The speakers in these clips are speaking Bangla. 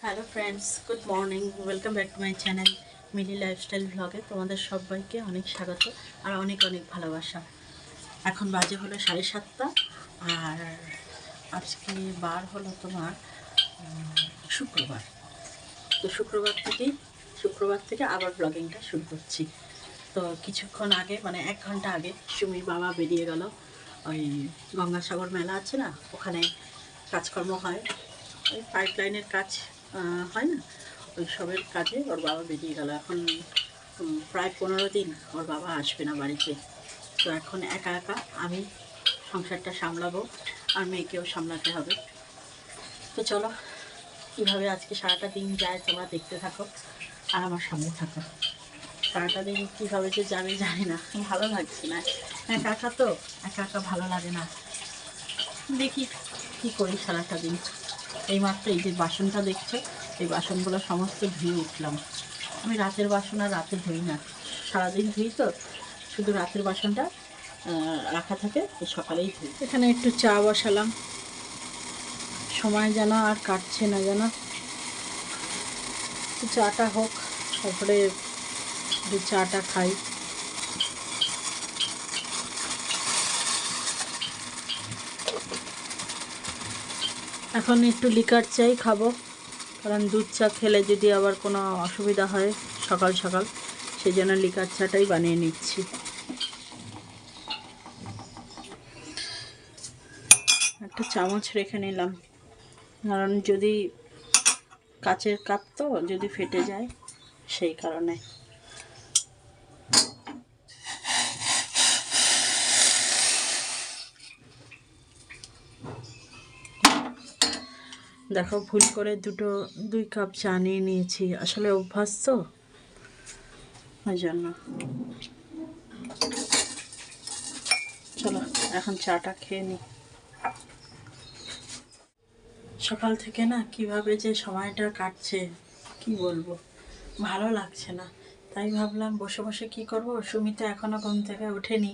Hello friends, good morning. Welcome back to my channel Mili lifestyle ব্লগে। তোমাদের সবাইকে অনেক স্বাগত আর অনেক অনেক ভালোবাসা। এখন বাজে হলো 7:30 আর আজকে বার হলো তোমার শুক্রবার। তো শুক্রবার থেকে আবার ব্লগিংটা শুরু করছি। তো কিছুক্ষণ আগে মানে 1 ঘন্টা আগে সুমির বাবা বেরিয়ে গেল। ওই গঙ্গাসাগর মেলা আছে না, ওখানে কাজকর্ম হয়, ওই পাইপ লাইনের কাজ হয় না, ওই সবের কাজে ওর বাবা বেরিয়ে গেল। এখন প্রায় 15 দিন ওর বাবা আসবে না বাড়িতে। তো এখন একা একা আমি সংসারটা সামলাবো আর মেয়েকেও সামলাতে হবে। তো চলো কীভাবে আজকে সারাটা দিন যায় তোমরা দেখতে থাকো আর আমার সামনে থাকো। সারাটা দিন কীভাবে যে যাবে জানি না, ভালো লাগছে না, একা একা তো, একা একা ভালো লাগে না। দেখি কী করি সারাটা দিন। এইমাত্র এই যে বাসনটা দেখছো, এই বাসনগুলো সমস্ত ধুয়ে উঠলাম। আমি রাতের বাসন আর রাতে ধুই না, সারাদিন ধুই তো, শুধু রাতের বাসনটা রাখা থাকে, সকালেই ধুই। এখানে একটু চা বসালাম, সময় যেন আর কাটছে না যেন। চাটা হোক, তারপরে চাটা খাই। এখন একটু লিকার চাই খাবো, কারণ দুধ চা খেলে যদি আবার কোনো অসুবিধা হয় সকাল সকাল, সেই জন্য লিকার চাটাই বানিয়ে নিচ্ছি। একটা চামচ রেখে নিলাম, কারণ যদি কাচের কাপ তো, যদি ফেটে যায় সেই কারণে। দেখো ভুল করে 2 কাপ চা নিয়ে নিয়েছি, আসলে অভ্যাস তো, ওই জন্য। চলো এখন চাটা খেয়ে নিই। সকাল থেকে না কিভাবে যে সময়টা কাটছে কি বলবো, ভালো লাগছে না। তাই ভাবলাম বসে বসে কি করব, সুমিতা এখনও ঘুম থেকে ওঠেনি,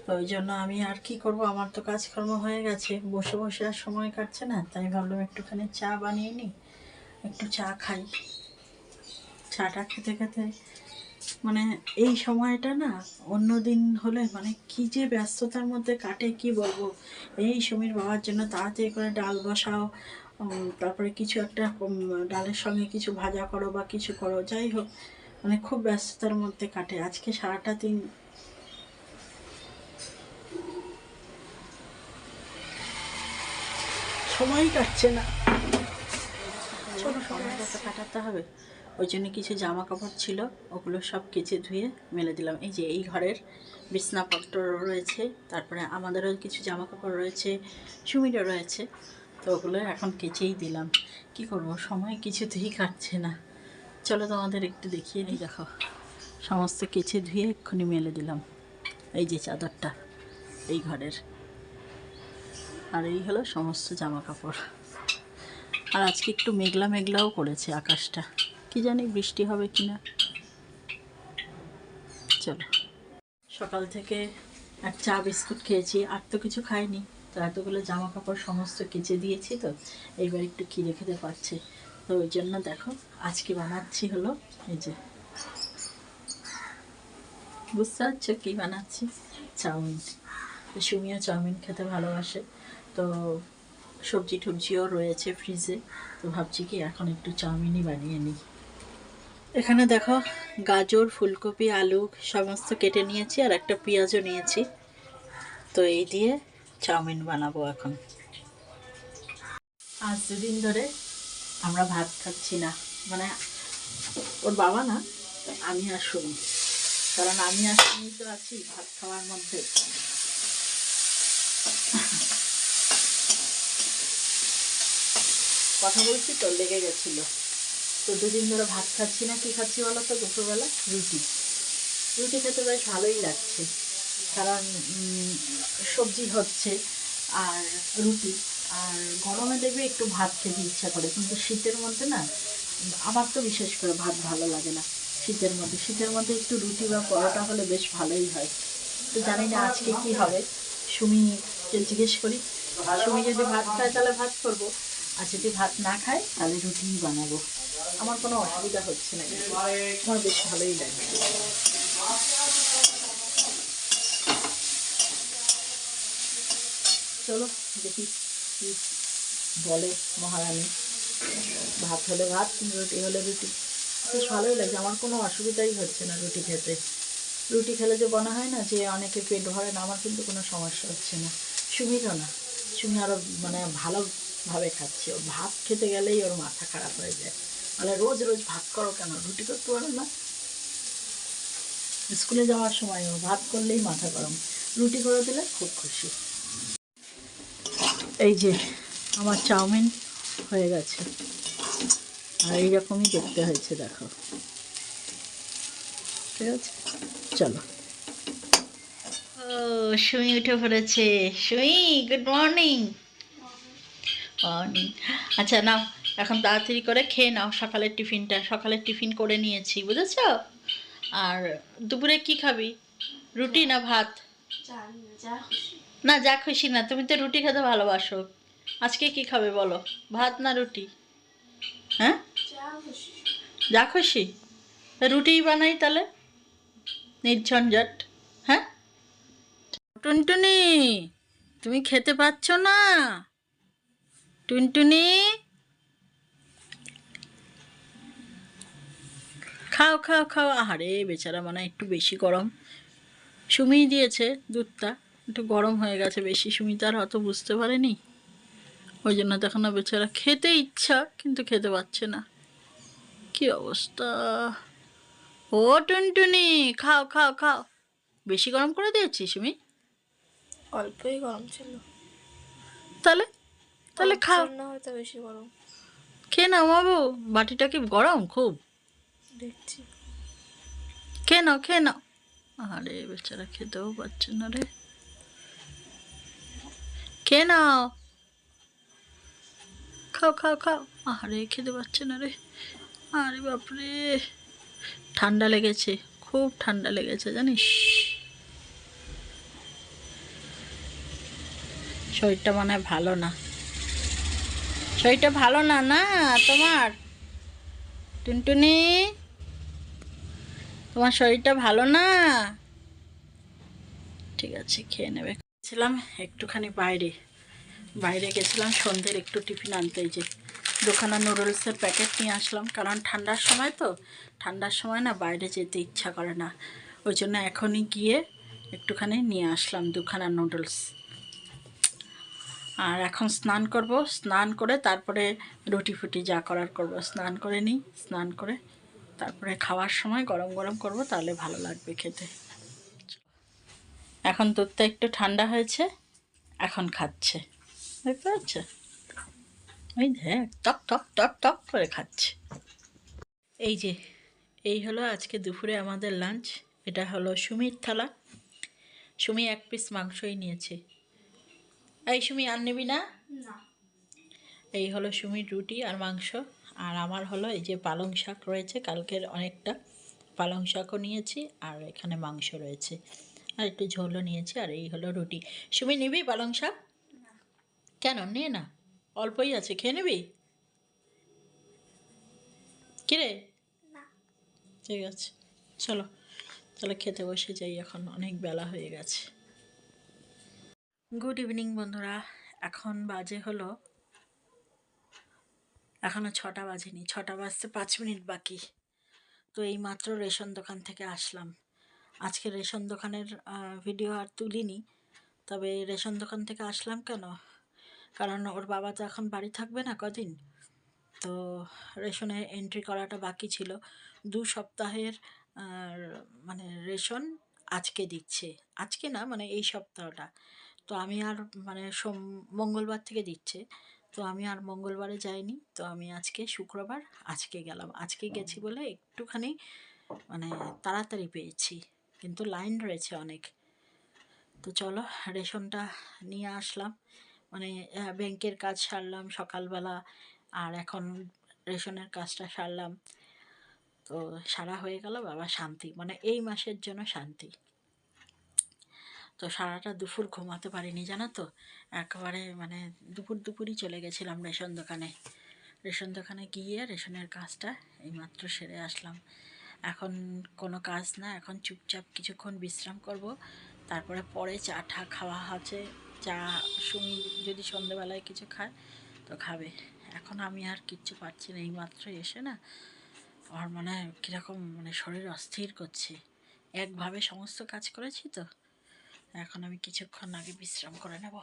তো ওই জন্য আমি আর কি করব, আমার তো কাজকর্ম হয়ে গেছে, বসে বসে আর সময় কাটছে না। তাই ভাবলাম একটুখানি চা বানিয়ে নিই, একটু চা খাই। চাটা খেতে খেতে মানে এই সময়টা না অন্য দিন হলে মানে কি যে ব্যস্ততার মধ্যে কাটে কি বলবো। এই সুমির বাবার জন্য তাড়াতাড়ি করে ডাল বসাও, তারপরে কিছু একটা ডালের সঙ্গে কিছু ভাজা করো বা কিছু করো, যাই হোক মানে খুব ব্যস্ততার মধ্যে কাটে আজকে সারাটা দিন। সময়ই কাটছে না, ছোটো সময়টা তো কাটাতে হবে। ওই জন্য কিছু জামা কাপড় ছিল, ওগুলো সব কেচে ধুয়ে মেলে দিলাম। এই যে এই ঘরের বিছনাপত্র রয়েছে, তারপরে আমাদেরও কিছু জামা কাপড় রয়েছে, সুমিরও রয়েছে, তো ওগুলো এখন কেচেই দিলাম। কি করব, সময় কিছুতেই কাটছে না। চলো তোমাদের একটু দেখিয়ে দিই। দেখো সমস্ত কেচে ধুয়ে এক্ষুনি মেলে দিলাম। এই যে চাদরটা এই ঘরের, আর এই হলো সমস্ত জামা কাপড়। আর আজকে একটু মেঘলা মেঘলাও করেছে আকাশটা, কি জানি বৃষ্টি হবে কি না। চলো, সকাল থেকে এক চা বিস্কুট খেয়েছি, আর তো কিছু খাইনি। তো এতগুলো জামা কাপড় সমস্ত কেচে দিয়েছি, তো এইবার একটু খিদে খেতে পাচ্ছে, তো ওই জন্য দেখো আজকে বানাচ্ছি হলো এই যে, বুঝতে পারছো কী বানাচ্ছি, চাউমিন। সুমিও চাউমিন খেতে ভালোবাসে, তো সবজি টবজিও রয়েছে ফ্রিজে, তো ভাবছি কি এখন একটু চাউমিনই বানিয়ে নিই। এখানে দেখো গাজর, ফুলকপি, আলু সমস্ত কেটে নিয়েছি, আর একটা পেঁয়াজও নিয়েছি, তো এই দিয়ে চাউমিন বানাবো এখন। আজ 2 দিন ধরে আমরা ভাত খাচ্ছি না, মানে ওর বাবা না, আমি আর সুমি, কারণ আমি আর সুমি তো আছি ভাত খাওয়ার মধ্যে। কথা বলছি তো লেগে গেছিল, তো 2 দিন ধরে ভাত খাচ্ছি না। কি খাচ্ছি বলো তো, দুপুরবেলা রুটি। রুটি খেতে বেশ ভালোই লাগছে, কারণ সবজি হচ্ছে আর রুটি, আর গরমে দেখবে একটু ভাত খেতে ইচ্ছা করে, কিন্তু শীতের মধ্যে না, আমার তো বিশেষ করে ভাত ভালো লাগে না শীতের মধ্যে একটু রুটি বা পরোটা হলে বেশ ভালোই হয়। তো জানি না আজকে কি হবে, সুমিকে জিজ্ঞেস করি, সুমি যদি ভাত খায় তাহলে ভাত করবো, আর যদি ভাত না খায় তাহলে রুটিই বানাবো। আমার কোনো অসুবিধা হচ্ছে না, আমার বেশ ভালোই লাগছে। চলো দেখি কি বলে মহারানী। ভাত হলে ভাত, রুটি হলে রুটি, বেশ ভালোই লাগছে। আমার কোনো অসুবিধাই হচ্ছে না রুটি খেতে। রুটি খেলে যে মনে হয় না যে অনেকে পেট ভরে না, আমার কিন্তু কোনো সমস্যা হচ্ছে না। সুমিরও না, সুমি আরও মানে ভালোভাবে খাচ্ছে। ও ভাত খেতে গেলেই ওর মাথা খারাপ হয়ে যায়, মানে রোজ রোজ ভাত করো কেন, রুটি করতে পারো না। স্কুলে যাওয়ার সময় ও ভাত করলেই মাথা গরম, রুটি করে দিলে খুব খুশি। এই যে আমার চাউমিন হয়ে গেছে, আর এইরকমই দেখতে হয়েছে, দেখো। ঠিক আছে, চলো। ও সুই উঠে পড়েছে। সুই, গুড মর্নিং। মর্নিং। আচ্ছা নাও, এখন তাড়াতাড়ি করে খেয়ে নাও সকালের টিফিনটা। সকালের টিফিন করে নিয়েছি, বুঝেছ? আর দুপুরে কি খাবি? রুটি না ভাত? না, যা খুশি না, তুমি তো রুটি খেতে ভালোবাসো। আজকে কি খাবে বলো, ভাত না রুটি? হ্যাঁ, যা খুশি। রুটিই বানাই তাহলে, নির্ঝঞ্ঝট। হ্যাঁ টুনটুনি, তুমি খেতে পাচ্ছ না? টুনটুনি, খাও খাও খাও। আহারে বেচারা, মানে একটু বেশি গরম। সুমি দিয়েছে দুধটা, একটু গরম হয়ে গেছে বেশি। সুমি তার অত বুঝতে পারেনি, ওই জন্য তখন বেচারা খেতে ইচ্ছা কিন্তু খেতে পাচ্ছে না। কি অবস্থা! ও টুনটুনি, খাও খাও খাও। বেশি গরম করে দিয়েছি সুমি? অল্পই গরম ছিল। তাহলে তাহলে খাও, না হয়তো বেশি গরম। খেয়ে নাও বাবু। বাটিটা কি গরম খুব? দেখছি। খেয়ে নাও খেয়ে নাও। আরে বেচারা খেতেও পাচ্ছে না রে, খেয়ে নাও, খাও খাও খাও। আরে খেতে পাচ্ছে না রে, আরে বাপরে, ঠান্ডা লেগেছে, খুব ঠান্ডা লেগেছে জানিস। শরীরটা মনে হয় ভালো না, শরীরটা ভালো না না তোমার? টুনটুনি, তোমার শরীরটা ভালো না? ঠিক আছে, খেয়ে নেবে। গেছিলাম একটুখানি বাইরে, বাইরে গেছিলাম সন্ধ্যের একটু টিফিন আনতে। যে দুখানা নুডলসের প্যাকেট নিয়ে আসলাম, কারণ ঠান্ডার সময় তো, ঠান্ডার সময় না বাইরে যেতে ইচ্ছা করে না, ওই জন্য এখনই গিয়ে একটুখানি নিয়ে আসলাম দুখানা নুডলস। আর এখন স্নান করব, স্নান করে তারপরে রুটি ফুটি যা করার করব। স্নান করে নিই, স্নান করে তারপরে খাওয়ার সময় গরম গরম করব, তাহলে ভালো লাগবে খেতে। এখন দুধটা একটু ঠান্ডা হয়েছে, এখন খাচ্ছে, দেখতে পাচ্ছ? ওই দেখ, টক টক টক টক করে খাচ্ছে। এই যে, এই হলো আজকে দুপুরে আমাদের লাঞ্চ। এটা হলো সুমির থালা। সুমি এক পিস মাংসই নিয়েছে। এই সুমি, আর নিবি না? এই হলো সুমির রুটি আর মাংস। আর আমার হলো এই যে পালং শাক রয়েছে কালকের অনেকটা, পালং শাকও নিয়েছি, আর এখানে মাংস রয়েছে, আর একটু ঝোলও নিয়েছি। আর এই হলো রুটি। সুমি, নিবি পালং শাক? কেন, নিয়ে না, অল্পই আছে, খেয়ে নিবি? কিরে, ঠিক আছে, চলো তাহলে খেতে বসে যাই, এখন অনেক বেলা হয়ে গেছে। গুড ইভিনিং বন্ধুরা, এখন বাজে হলো, এখনও 6টা বাজেনি, 6টা বাজতে 5 মিনিট বাকি। তো এই মাত্র রেশন দোকান থেকে আসলাম। আজকে রেশন দোকানের ভিডিও আর তুলিনি, তবে রেশন দোকান থেকে আসলাম কেন, কারণ ওর বাবা তো এখন বাড়ি থাকবে না কদিন, তো রেশনে এন্ট্রি করাটা বাকি ছিল। 2 সপ্তাহের মানে রেশন আজকে দিচ্ছে, আজকে না মানে এই সপ্তাহটা। তো আমি আর মানে মঙ্গলবার থেকে দিচ্ছে, তো আমি আর মঙ্গলবারে যাইনি, তো আমি আজকে শুক্রবার আজকে গেলাম। আজকে গেছি বলে একটুখানি মানে তাড়াতাড়ি পেয়েছি, কিন্তু লাইন রয়েছে অনেক। তো চলো রেশনটা নিয়ে আসলাম, মানে ব্যাংকের কাজ সারলাম সকালবেলা, আর এখন রেশনের কাজটা সারলাম। তো সারা হয়ে গেল, বাবা শান্তি, মানে এই মাসের জন্য শান্তি। তো সারাটা দুপুর ঘুমাতে পারিনি জানো তো, একেবারে মানে দুপুরই চলে গেছিলাম রেশন দোকানে গিয়ে রেশনের কাজটা এইমাত্র সেরে আসলাম। এখন কোনো কাজ না, এখন চুপচাপ কিছুক্ষণ বিশ্রাম করব, তারপরে পরে চা টা খাওয়া আছে। চা সুমি যদি সন্ধেবেলায় কিছু খায় তো খাবে। এখন আমি আর কিচ্ছু পাচ্ছি না, এইমাত্র এসে না আমার মনে হয় কীরকম মানে শরীর অস্থির করছে, একভাবে সমস্ত কাজ করেছি তো। এখন আমি কিছুক্ষণ আগে বিশ্রাম করে নেব,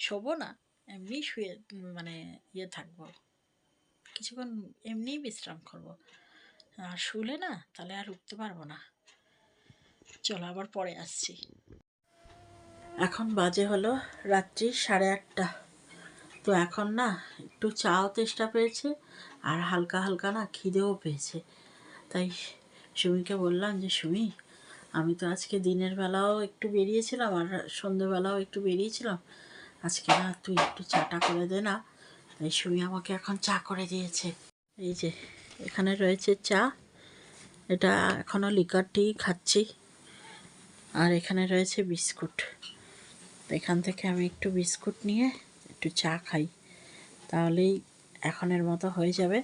শোবো না, এমনি শুয়ে মানে থাকবো কিছুক্ষণ, এমনিই বিশ্রাম করব। আর শুলে না তাহলে আর উঠতে পারবো না। চলো আবার পরে আসছি। এখন বাজে হলো রাত্রি 8:30। তো এখন না একটু চাও তেষ্টা পেয়েছে, আর হালকা হালকা না খিদেও পেয়েছে। তাই সুমিকে বললাম যে সুমি, আমি তো আজকে দিনের বেলাও একটু বেরিয়েছিলাম আর সন্ধ্যেবেলাও একটু বেরিয়েছিলাম, আজকে না তুই একটু চাটা করে দে না। তাই সুমি আমাকে এখন চা করে দিয়েছে। এই যে এখানে রয়েছে চা, এটা এখনও লিকার টি খাচ্ছি, আর এখানে রয়েছে বিস্কুট। এখান থেকে আমি একটু বিস্কুট নিয়ে একটু চা খাই, তাহলেই এখনের মতো হয়ে যাবে।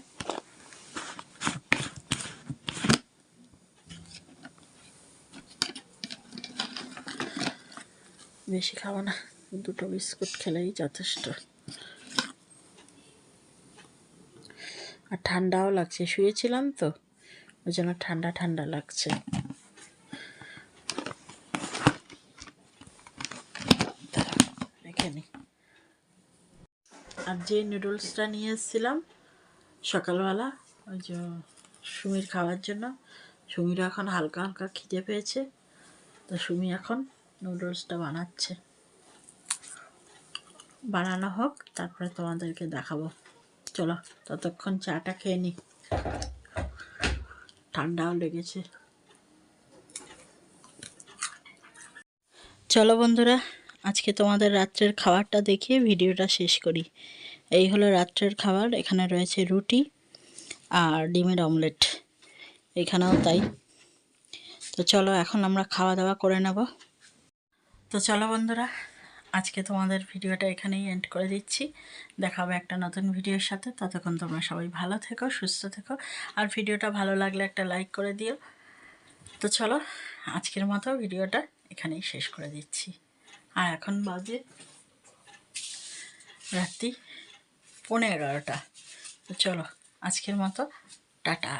বেশি খাবো না, 2টো বিস্কুট খেলেই যথেষ্ট। আর ঠান্ডাও লাগছে, শুয়েছিলাম তো ওই জন্য ঠান্ডা ঠান্ডা লাগছে। রেখে নি। আর যে নুডলসটা নিয়ে এসেছিলাম সকালবেলা ওই যে সুমির খাওয়ার জন্য, সুমিরও এখন হালকা হালকা খিদে পেয়েছে, তো সুমি এখন নুডলসটা বানাচ্ছে। বানানো হোক, তারপরে তোমাদেরকে দেখাবো। চলো ততক্ষণ চাটা খেয়ে নিই, ঠান্ডাও লেগেছে। চলো বন্ধুরা, আজকে তোমাদের রাত্রের খাবারটা দেখিয়ে ভিডিওটা শেষ করি। এই হলো রাত্রের খাবার, এখানে রয়েছে রুটি আর ডিমের অমলেট, এখানেও তাই। তো চলো এখন আমরা খাওয়া দাওয়া করে নেব। তো চলো বন্ধুরা, আজকে তোমাদের ভিডিওটা এখানেই এন্ড করে দিচ্ছি। দেখা হবে একটা নতুন ভিডিওর সাথে। ততক্ষণ তোমরা সবাই ভালো থেকো, সুস্থ থেকো, আর ভিডিওটা ভালো লাগলে একটা লাইক করে দিও। তো চলো আজকের মতো ভিডিওটা এখানেই শেষ করে দিচ্ছি। আর এখন বাজে রাত্রি 11:15। তো চলো আজকের মতো টাটা।